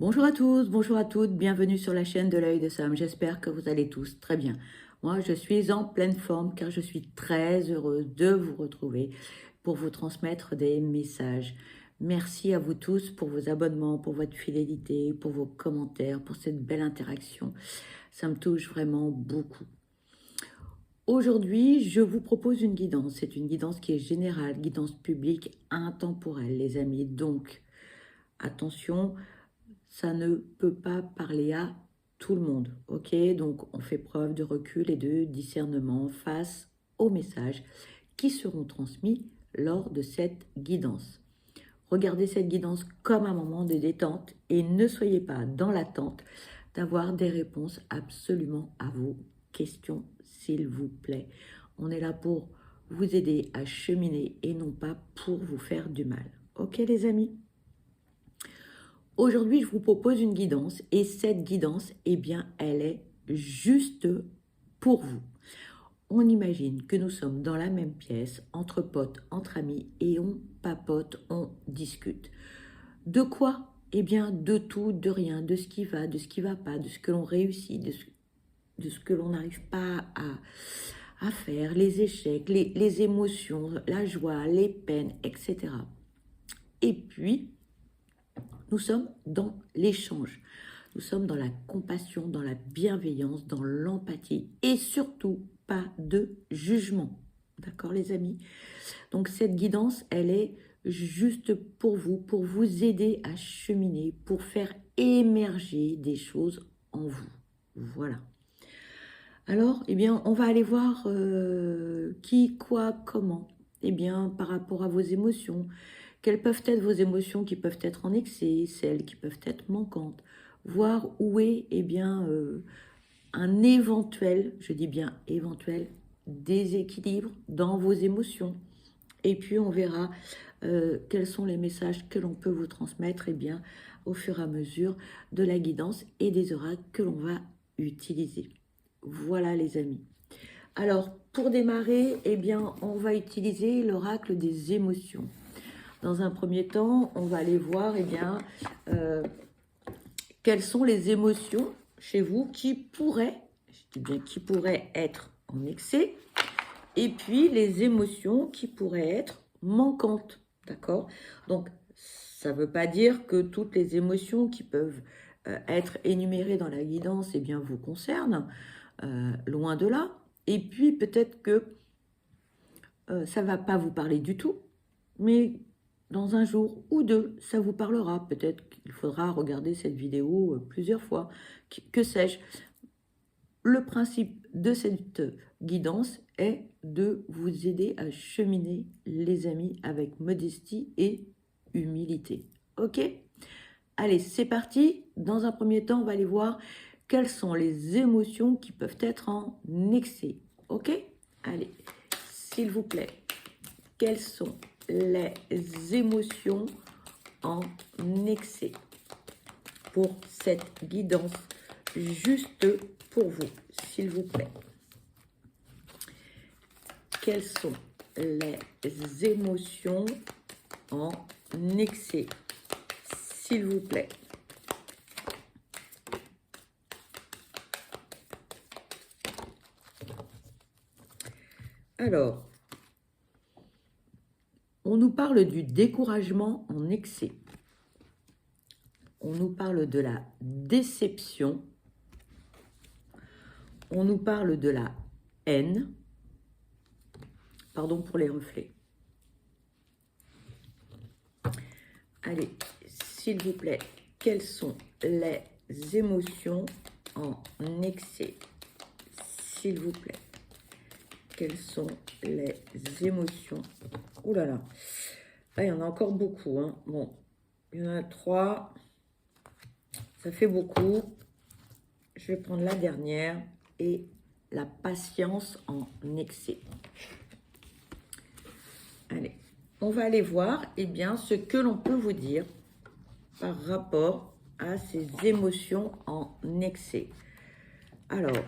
Bonjour à tous, bonjour à toutes, bienvenue sur la chaîne de l'œil de Sam. J'espère que vous allez tous très bien. Moi, je suis en pleine forme car je suis très heureuse de vous retrouver pour vous transmettre des messages. Merci à vous tous pour vos abonnements, pour votre fidélité, pour vos commentaires, pour cette belle interaction. Ça me touche vraiment beaucoup. Aujourd'hui, je vous propose une guidance. C'est une guidance qui est générale, guidance publique, intemporelle, les amis. Donc, attention, ça ne peut pas parler à tout le monde, ok? Donc, on fait preuve de recul et de discernement face aux messages qui seront transmis lors de cette guidance. Regardez cette guidance comme un moment de détente et ne soyez pas dans l'attente d'avoir des réponses absolument à vos questions, s'il vous plaît. On est là pour vous aider à cheminer et non pas pour vous faire du mal. Ok les amis? Aujourd'hui, je vous propose une guidance et cette guidance, eh bien, elle est juste pour vous. On imagine que nous sommes dans la même pièce, entre potes, entre amis, et on papote, on discute. De quoi? Eh bien, de tout, de rien, de ce qui va, de ce qui ne va pas, de ce que l'on réussit, de ce que l'on n'arrive pas à faire, les échecs, les émotions, la joie, les peines, etc. Et puis, nous sommes dans l'échange. Nous sommes dans la compassion, dans la bienveillance, dans l'empathie et surtout pas de jugement. D'accord les amis? Donc cette guidance, elle est juste pour vous aider à cheminer, pour faire émerger des choses en vous. Voilà. Alors, eh bien, on va aller voir qui, quoi, comment. Eh bien, par rapport à vos émotions, quelles peuvent être vos émotions qui peuvent être en excès, celles qui peuvent être manquantes, voir où est eh bien, un éventuel, je dis bien éventuel, déséquilibre dans vos émotions. Et puis on verra quels sont les messages que l'on peut vous transmettre eh bien, au fur et à mesure de la guidance et des oracles que l'on va utiliser. Voilà les amis. Alors pour démarrer, eh bien, on va utiliser l'oracle des émotions. Dans un premier temps, on va aller voir eh bien, quelles sont les émotions chez vous qui pourraient, je dis bien qui pourraient être en excès, et puis les émotions qui pourraient être manquantes, d'accord? Donc, ça ne veut pas dire que toutes les émotions qui peuvent être énumérées dans la guidance eh bien, vous concernent, loin de là. Et puis, peut-être que ça ne va pas vous parler du tout, mais dans un jour ou deux, ça vous parlera. Peut-être qu'il faudra regarder cette vidéo plusieurs fois. Que sais-je? Le principe de cette guidance est de vous aider à cheminer, les amis, avec modestie et humilité. Ok? Allez, c'est parti. Dans un premier temps, on va aller voir quelles sont les émotions qui peuvent être en excès. Ok? Allez, s'il vous plaît, quelles sont les émotions en excès pour cette guidance juste pour vous, s'il vous plaît? Quelles sont les émotions en excès, s'il vous plaît? Alors, on nous parle du découragement en excès. On nous parle de la déception. On nous parle de la haine. Pardon pour les reflets. Allez, s'il vous plaît, quelles sont les émotions en excès? S'il vous plaît. Quelles sont les émotions? Ouh là là. Ah, il y en a encore beaucoup. Hein. Bon, il y en a 3. Ça fait beaucoup. Je vais prendre la dernière et la patience en excès. Allez, on va aller voir eh bien, ce que l'on peut vous dire par rapport à ces émotions en excès. Alors,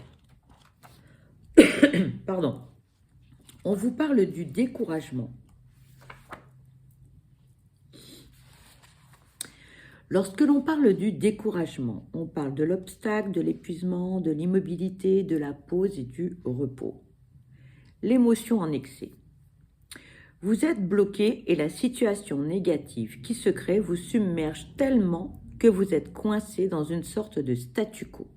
pardon, on vous parle du découragement. Lorsque l'on parle du découragement, on parle de l'obstacle, de l'épuisement, de l'immobilité, de la pause et du repos. L'émotion en excès. Vous êtes bloqué et la situation négative qui se crée vous submerge tellement que vous êtes coincé dans une sorte de statu quo.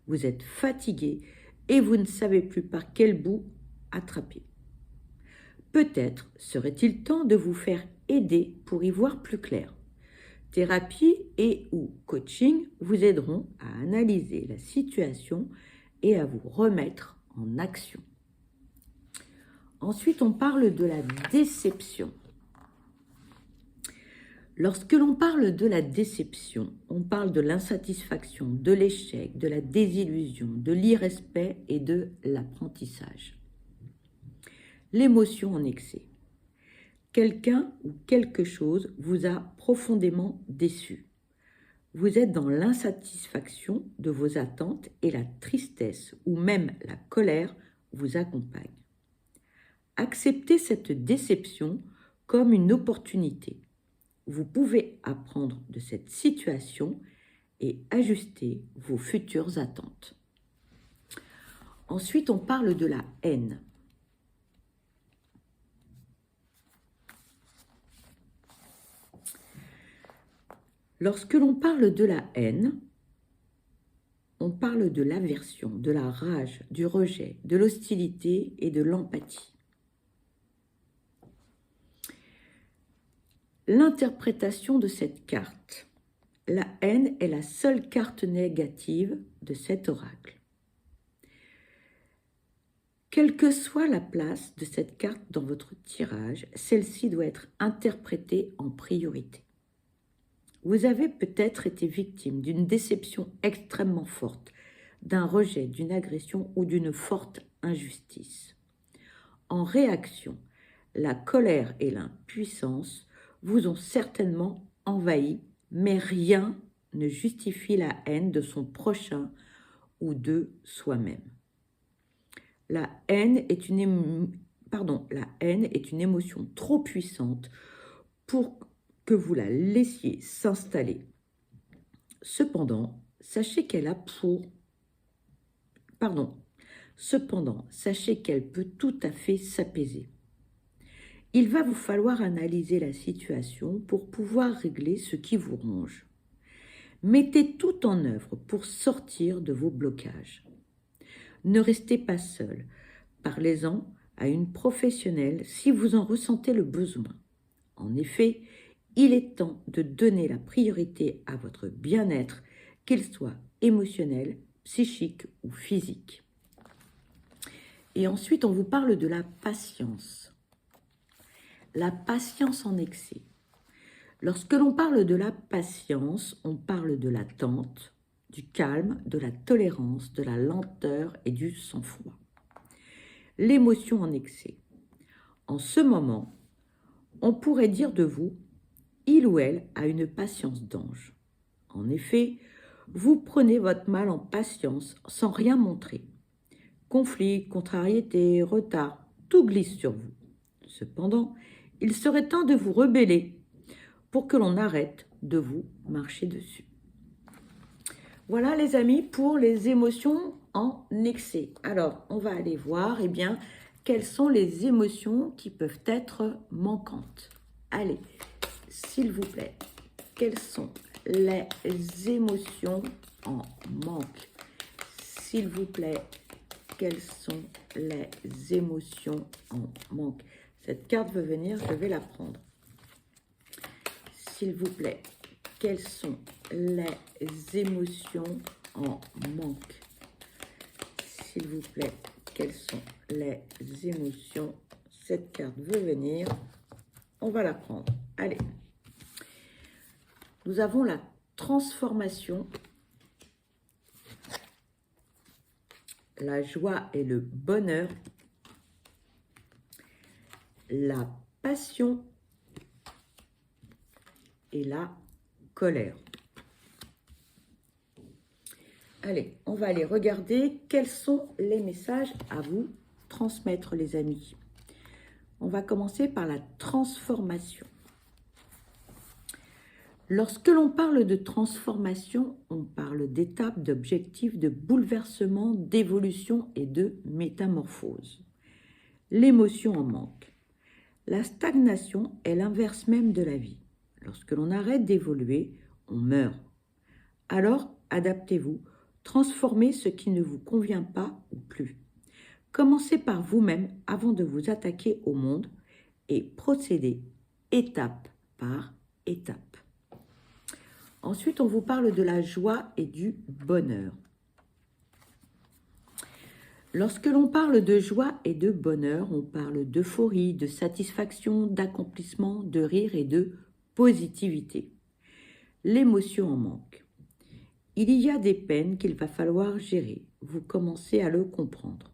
Vous êtes fatigué et vous ne savez plus par quel bout attraper. Peut-être serait-il temps de vous faire aider pour y voir plus clair. Thérapie et ou coaching vous aideront à analyser la situation et à vous remettre en action. Ensuite, on parle de la déception. Lorsque l'on parle de la déception, on parle de l'insatisfaction, de l'échec, de la désillusion, de l'irrespect et de l'apprentissage. L'émotion en excès. Quelqu'un ou quelque chose vous a profondément déçu. Vous êtes dans l'insatisfaction de vos attentes et la tristesse ou même la colère vous accompagne. Acceptez cette déception comme une opportunité. Vous pouvez apprendre de cette situation et ajuster vos futures attentes. Ensuite, on parle de la haine. Lorsque l'on parle de la haine, on parle de l'aversion, de la rage, du rejet, de l'hostilité et de l'empathie. L'interprétation de cette carte. La haine est la seule carte négative de cet oracle. Quelle que soit la place de cette carte dans votre tirage, celle-ci doit être interprétée en priorité. Vous avez peut-être été victime d'une déception extrêmement forte, d'un rejet, d'une agression ou d'une forte injustice. En réaction, la colère et l'impuissance vous ont certainement envahi, mais rien ne justifie la haine de son prochain ou de soi-même. La haine est une émotion trop puissante pour que vous la laissiez s'installer. Cependant, sachez qu'elle peut tout à fait s'apaiser. Il va vous falloir analyser la situation pour pouvoir régler ce qui vous ronge. Mettez tout en œuvre pour sortir de vos blocages. Ne restez pas seul. Parlez-en à une professionnelle si vous en ressentez le besoin. En effet, il est temps de donner la priorité à votre bien-être, qu'il soit émotionnel, psychique ou physique. Et ensuite, on vous parle de la patience. La patience en excès. Lorsque l'on parle de la patience, on parle de l'attente, du calme, de la tolérance, de la lenteur et du sang-froid. L'émotion en excès. En ce moment, on pourrait dire de vous, il ou elle a une patience d'ange. En effet, vous prenez votre mal en patience sans rien montrer. Conflits, contrariétés, retard, tout glisse sur vous. Cependant, il serait temps de vous rebeller pour que l'on arrête de vous marcher dessus. Voilà les amis pour les émotions en excès. Alors, on va aller voir quelles sont les émotions qui peuvent être manquantes. Allez, s'il vous plaît, quelles sont les émotions en manque? S'il vous plaît, quelles sont les émotions en manque? Cette carte veut venir, je vais la prendre. S'il vous plaît, quelles sont les émotions en manque? S'il vous plaît, quelles sont les émotions? Cette carte veut venir, on va la prendre. Allez, nous avons la transformation, la joie et le bonheur, la passion et la colère. Allez, on va aller regarder quels sont les messages à vous transmettre, les amis. On va commencer par la transformation. Lorsque l'on parle de transformation, on parle d'étapes, d'objectifs, de bouleversement, d'évolution et de métamorphose. L'émotion en manque. La stagnation est l'inverse même de la vie. Lorsque l'on arrête d'évoluer, on meurt. Alors, adaptez-vous, transformez ce qui ne vous convient pas ou plus. Commencez par vous-même avant de vous attaquer au monde et procédez étape par étape. Ensuite, on vous parle de la joie et du bonheur. Lorsque l'on parle de joie et de bonheur, on parle d'euphorie, de satisfaction, d'accomplissement, de rire et de positivité. L'émotion en manque. Il y a des peines qu'il va falloir gérer. Vous commencez à le comprendre.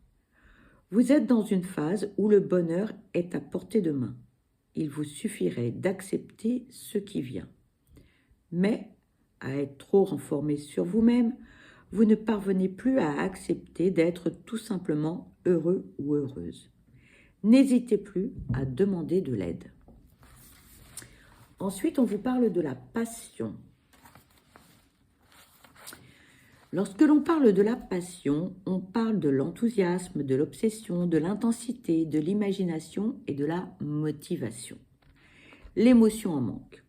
Vous êtes dans une phase où le bonheur est à portée de main. Il vous suffirait d'accepter ce qui vient. Mais, à être trop renfermé sur vous-même, vous ne parvenez plus à accepter d'être tout simplement heureux ou heureuse. N'hésitez plus à demander de l'aide. Ensuite, on vous parle de la passion. Lorsque l'on parle de la passion, on parle de l'enthousiasme, de l'obsession, de l'intensité, de l'imagination et de la motivation. L'émotion en manque.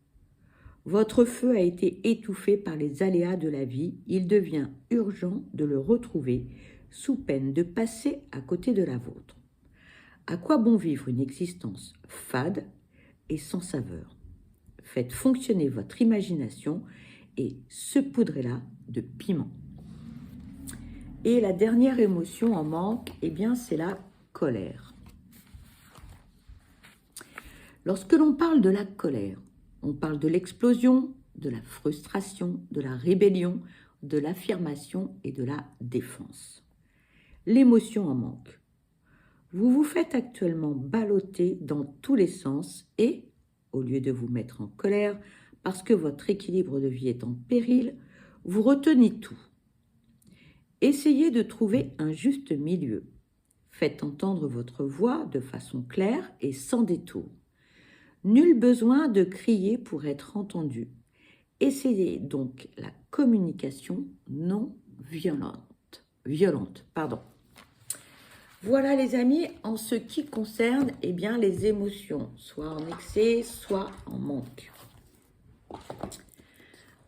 Votre feu a été étouffé par les aléas de la vie. Il devient urgent de le retrouver sous peine de passer à côté de la vôtre. À quoi bon vivre une existence fade et sans saveur? Faites fonctionner votre imagination et saupoudrez-la de piment. Et la dernière émotion en manque, eh bien, c'est la colère. Lorsque l'on parle de la colère, on parle de l'explosion, de la frustration, de la rébellion, de l'affirmation et de la défense. L'émotion en manque. Vous vous faites actuellement balloter dans tous les sens et, au lieu de vous mettre en colère parce que votre équilibre de vie est en péril, vous retenez tout. Essayez de trouver un juste milieu. Faites entendre votre voix de façon claire et sans détour. Nul besoin de crier pour être entendu. Essayez donc la communication non violente. Voilà les amis, en ce qui concerne bien, les émotions, soit en excès, soit en manque.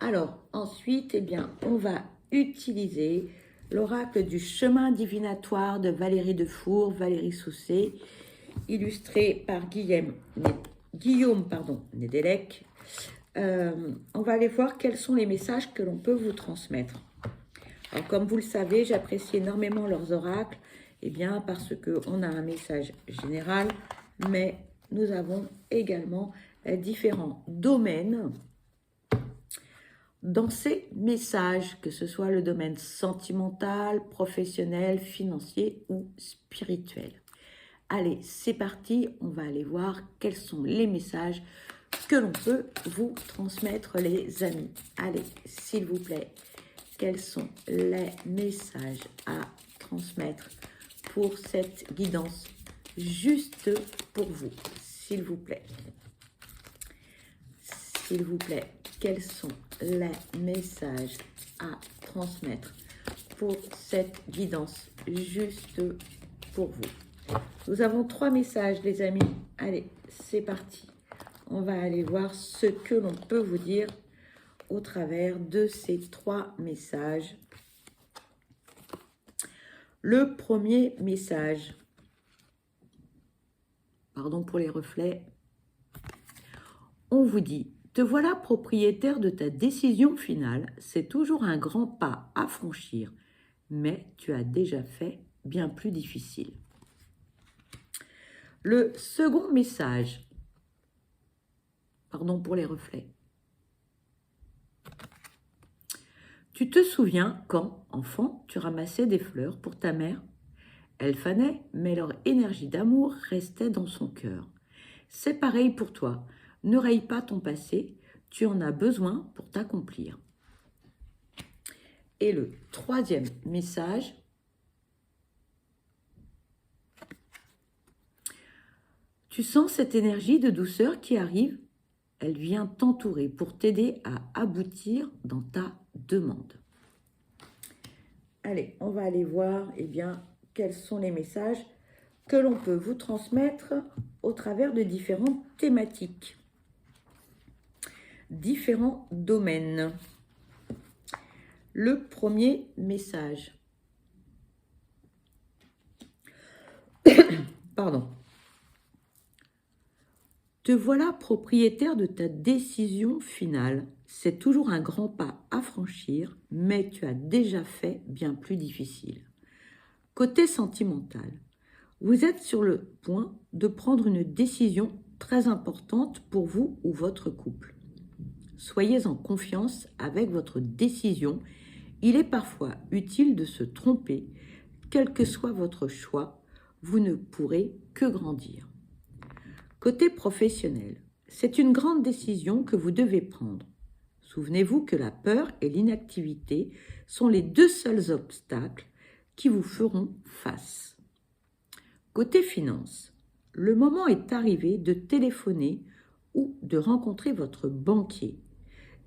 Alors ensuite, on va utiliser l'oracle du chemin divinatoire de Valérie Defour, Valérie Sousset, illustré par Guillaume Nedelec. On va aller voir quels sont les messages que l'on peut vous transmettre. Alors, comme vous le savez, j'apprécie énormément leurs oracles, parce qu'on a un message général, mais nous avons également différents domaines dans ces messages, que ce soit le domaine sentimental, professionnel, financier ou spirituel. Allez, c'est parti, on va aller voir quels sont les messages que l'on peut vous transmettre, les amis. Allez, s'il vous plaît, quels sont les messages à transmettre pour cette guidance juste pour vous, s'il vous plaît. S'il vous plaît, quels sont les messages à transmettre pour cette guidance juste pour vous? Nous avons 3 messages, les amis. Allez, c'est parti. On va aller voir ce que l'on peut vous dire au travers de ces 3 messages. Le premier message, pardon pour les reflets, on vous dit: te voilà propriétaire de ta décision finale, c'est toujours un grand pas à franchir, mais tu as déjà fait bien plus difficile. Le second message, pardon pour les reflets, tu te souviens quand, enfant, tu ramassais des fleurs pour ta mère? Elle fanait, mais leur énergie d'amour restait dans son cœur. C'est pareil pour toi. Ne raye pas ton passé, tu en as besoin pour t'accomplir. Et le troisième message, tu sens cette énergie de douceur qui arrive? elle vient t'entourer pour t'aider à aboutir dans ta demande. Allez, on va aller voir quels sont les messages que l'on peut vous transmettre au travers de différentes thématiques, différents domaines. Le premier message. Pardon. Te voilà propriétaire de ta décision finale. C'est toujours un grand pas à franchir, mais tu as déjà fait bien plus difficile. Côté sentimental, vous êtes sur le point de prendre une décision très importante pour vous ou votre couple. Soyez en confiance avec votre décision. Il est parfois utile de se tromper. Quel que soit votre choix, vous ne pourrez que grandir. Côté professionnel, c'est une grande décision que vous devez prendre. Souvenez-vous que la peur et l'inactivité sont les deux seuls obstacles qui vous feront face. Côté finances, le moment est arrivé de téléphoner ou de rencontrer votre banquier.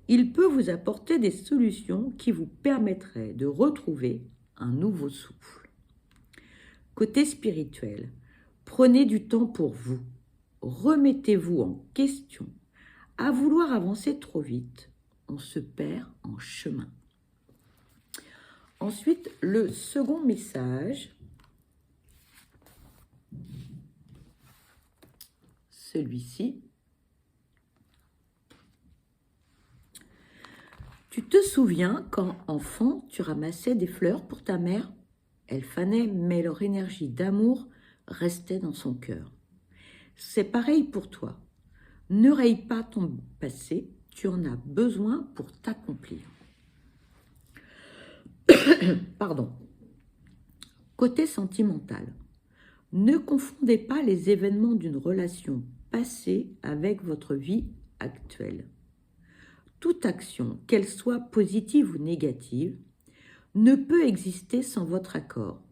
Il peut vous apporter des solutions qui vous permettraient de retrouver un nouveau souffle. Côté spirituel, prenez du temps pour vous. Remettez-vous en question. À vouloir avancer trop vite, on se perd en chemin. Ensuite, le second message, celui-ci. Tu te souviens quand, enfant, tu ramassais des fleurs pour ta mère? Elles fanaient, mais leur énergie d'amour restait dans son cœur. C'est pareil pour toi. Ne raye pas ton passé, tu en as besoin pour t'accomplir. Pardon. Côté sentimental, ne confondez pas les événements d'une relation passée avec votre vie actuelle. Toute action, qu'elle soit positive ou négative, ne peut exister sans votre accord.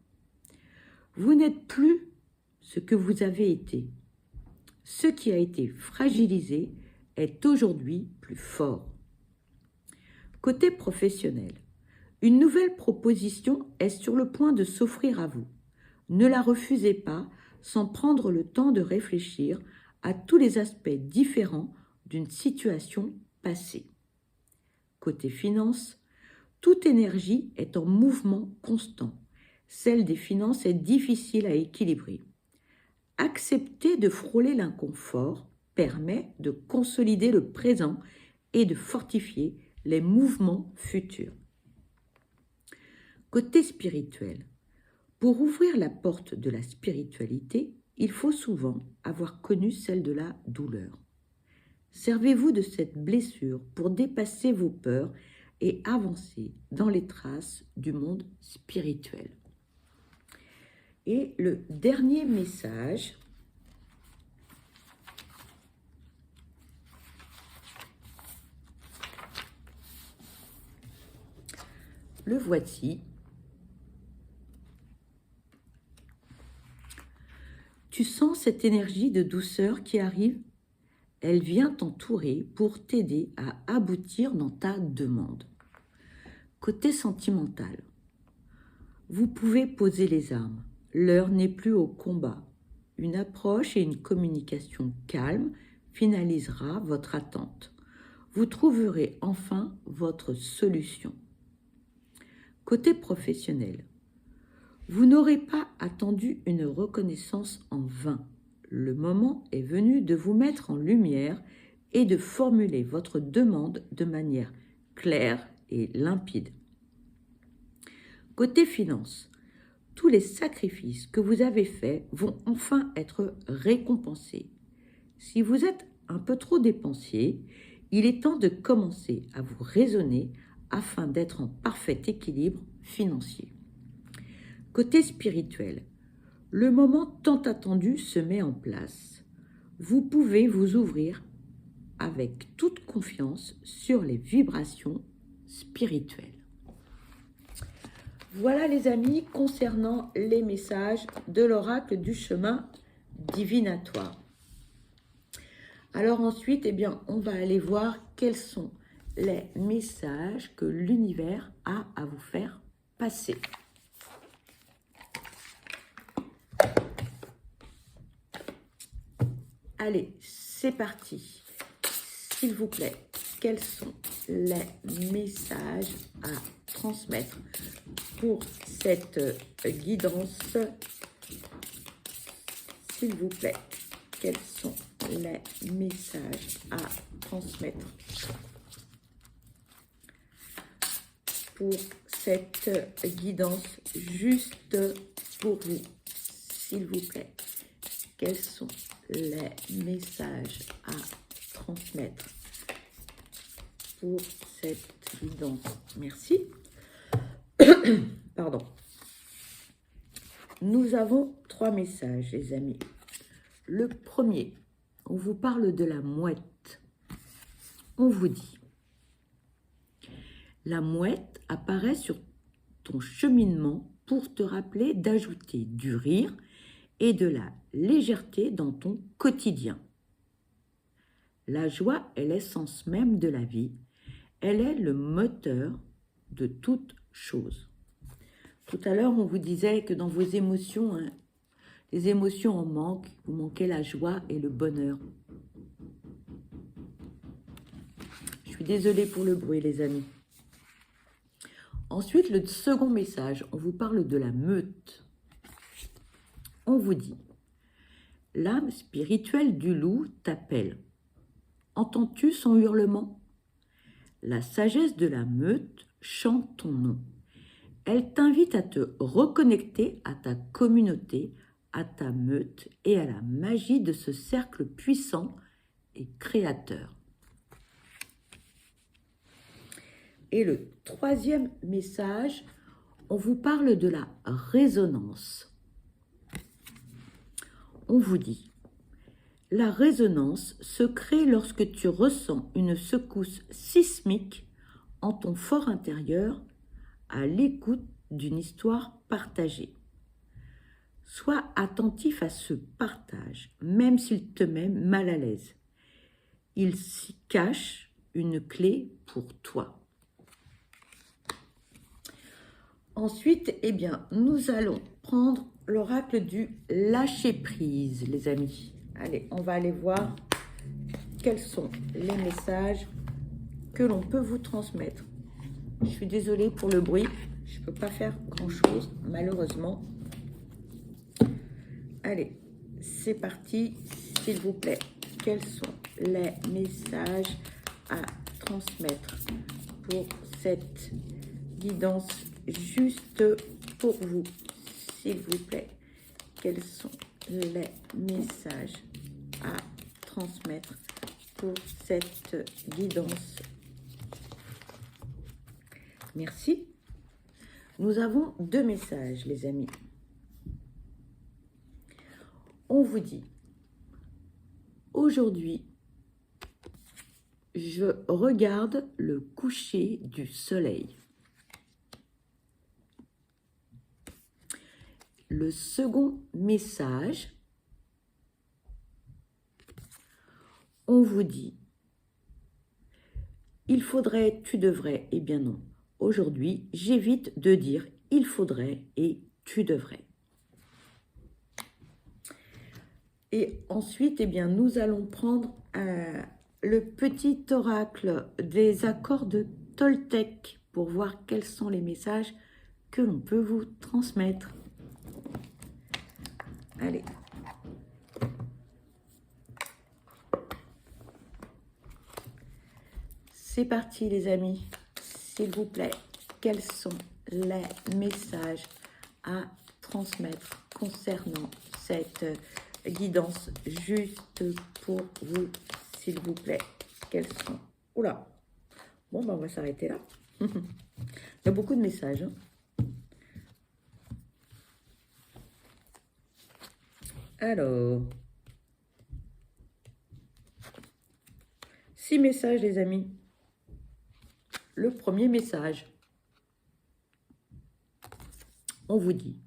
Vous n'êtes plus ce que vous avez été. Ce qui a été fragilisé est aujourd'hui plus fort. Côté professionnel, une nouvelle proposition est sur le point de s'offrir à vous. Ne la refusez pas sans prendre le temps de réfléchir à tous les aspects différents d'une situation passée. Côté finances, toute énergie est en mouvement constant. Celle des finances est difficile à équilibrer. Accepter de frôler l'inconfort permet de consolider le présent et de fortifier les mouvements futurs. Côté spirituel, pour ouvrir la porte de la spiritualité, il faut souvent avoir connu celle de la douleur. Servez-vous de cette blessure pour dépasser vos peurs et avancer dans les traces du monde spirituel. Et le dernier message, le voici. Tu sens cette énergie de douceur qui arrive? Elle vient t'entourer pour t'aider à aboutir dans ta demande. Côté sentimental, vous pouvez poser les armes. L'heure n'est plus au combat. Une approche et une communication calme finalisera votre attente. Vous trouverez enfin votre solution. Côté professionnel, vous n'aurez pas attendu une reconnaissance en vain. Le moment est venu de vous mettre en lumière et de formuler votre demande de manière claire et limpide. Côté finances, tous les sacrifices que vous avez faits vont enfin être récompensés. Si vous êtes un peu trop dépensier, il est temps de commencer à vous raisonner afin d'être en parfait équilibre financier. Côté spirituel, le moment tant attendu se met en place. Vous pouvez vous ouvrir avec toute confiance sur les vibrations spirituelles. Voilà les amis, concernant les messages de l'oracle du chemin divinatoire. Alors ensuite, eh bien, on va aller voir quels sont les messages que l'univers a à vous faire passer. Allez, c'est parti. S'il vous plaît, quels sont les messages à transmettre pour cette guidance? S'il vous plaît, quels sont les messages à transmettre pour cette guidance juste pour vous? S'il vous plaît, quels sont les messages à transmettre pour cette guidance? Merci. Pardon. Nous avons 3 messages, les amis. Le premier, on vous parle de la mouette. On vous dit, la mouette apparaît sur ton cheminement pour te rappeler d'ajouter du rire et de la légèreté dans ton quotidien. La joie est l'essence même de la vie. Elle est le moteur de toute chose. Tout à l'heure, on vous disait que dans vos émotions, hein, les émotions en manquent, vous manquez la joie et le bonheur. Je suis désolée pour le bruit, les amis. Ensuite, le second message, on vous parle de la meute. On vous dit, l'âme spirituelle du loup t'appelle. Entends-tu son hurlement? La sagesse de la meute chante ton nom. Elle t'invite à te reconnecter à ta communauté, à ta meute et à la magie de ce cercle puissant et créateur. Et le troisième message, on vous parle de la résonance. On vous dit, la résonance se crée lorsque tu ressens une secousse sismique en ton fort intérieur à l'écoute d'une histoire partagée. Sois attentif à ce partage, même s'il te met mal à l'aise. Il s'y cache une clé pour toi. Ensuite, eh bien, nous allons prendre l'oracle du lâcher-prise, les amis. Allez, on va aller voir quels sont les messages que l'on peut vous transmettre. Je suis désolée pour le bruit, je ne peux pas faire grand-chose, malheureusement. Allez, c'est parti, s'il vous plaît. Quels sont les messages à transmettre pour cette guidance juste pour vous? S'il vous plaît, quels sont les messages à transmettre pour cette guidance? Merci. Nous avons 2 messages, les amis. On vous dit, aujourd'hui, je regarde le coucher du soleil. Le second message, on vous dit, il faudrait, tu devrais, eh bien non. Aujourd'hui, j'évite de dire il faudrait et tu devrais. Et ensuite, eh bien, nous allons prendre le petit oracle des accords de Toltec pour voir quels sont les messages que l'on peut vous transmettre. Allez. C'est parti, les amis. S'il vous plaît, quels sont les messages à transmettre concernant cette guidance juste pour vous, s'il vous plaît? Quels sont... Oula. Bon, ben on va s'arrêter là. Il y a beaucoup de messages. Hein. Alors, 6 messages, les amis. Le premier message, on vous dit,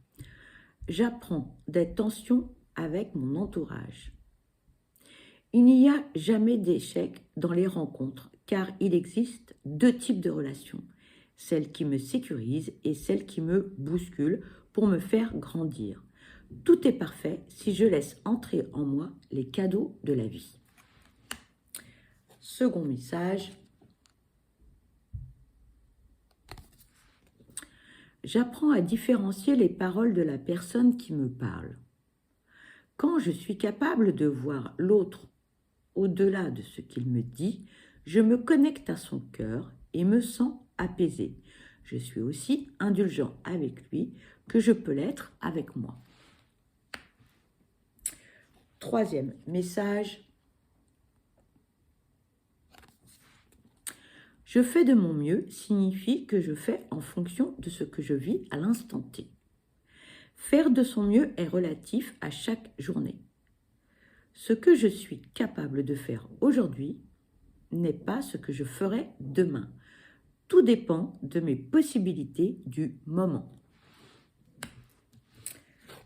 j'apprends des tensions avec mon entourage. Il n'y a jamais d'échec dans les rencontres, car il existe deux types de relations, celle qui me sécurise et celle qui me bouscule pour me faire grandir. Tout est parfait si je laisse entrer en moi les cadeaux de la vie. Second message. J'apprends à différencier les paroles de la personne qui me parle. Quand je suis capable de voir l'autre au-delà de ce qu'il me dit, je me connecte à son cœur et me sens apaisée. Je suis aussi indulgent avec lui que je peux l'être avec moi. Troisième message. Je fais de mon mieux signifie que je fais en fonction de ce que je vis à l'instant T. Faire de son mieux est relatif à chaque journée. Ce que je suis capable de faire aujourd'hui n'est pas ce que je ferai demain. Tout dépend de mes possibilités du moment.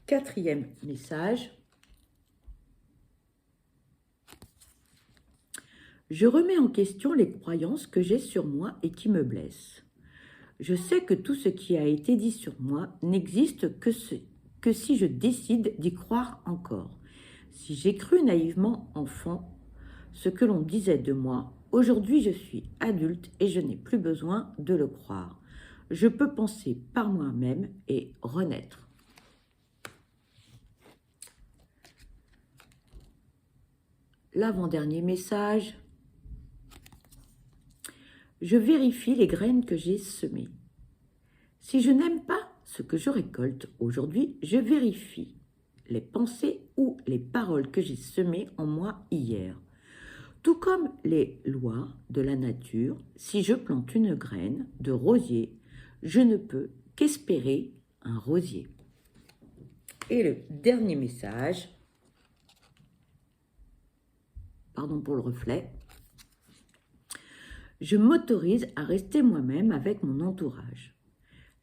Quatrième message. Je remets en question les croyances que j'ai sur moi et qui me blessent. Je sais que tout ce qui a été dit sur moi n'existe que si je décide d'y croire encore. Si j'ai cru naïvement enfant ce que l'on disait de moi, aujourd'hui je suis adulte et je n'ai plus besoin de le croire. Je peux penser par moi-même et renaître. L'avant-dernier message. Je vérifie les graines que j'ai semées. Si je n'aime pas ce que je récolte aujourd'hui, je vérifie les pensées ou les paroles que j'ai semées en moi hier. Tout comme les lois de la nature, si je plante une graine de rosier, je ne peux qu'espérer un rosier. Et le dernier message, pardon pour le reflet, je m'autorise à rester moi-même avec mon entourage.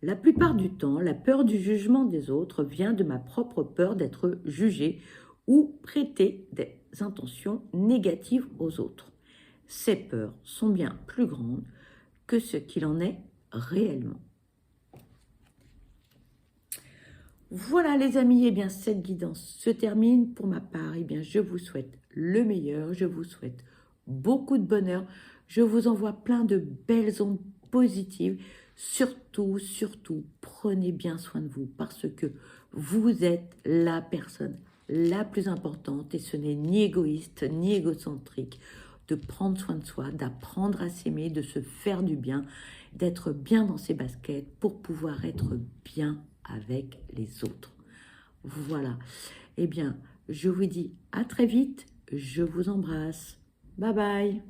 La plupart du temps, la peur du jugement des autres vient de ma propre peur d'être jugée ou prêter des intentions négatives aux autres. Ces peurs sont bien plus grandes que ce qu'il en est réellement. Voilà les amis, eh bien cette guidance se termine. Pour ma part, eh bien je vous souhaite le meilleur, je vous souhaite beaucoup de bonheur, je vous envoie plein de belles ondes positives. Surtout, prenez bien soin de vous parce que vous êtes la personne la plus importante et ce n'est ni égoïste ni égocentrique de prendre soin de soi, d'apprendre à s'aimer, de se faire du bien, d'être bien dans ses baskets pour pouvoir être bien avec les autres. Voilà. Eh bien, je vous dis à très vite. Je vous embrasse. Bye bye.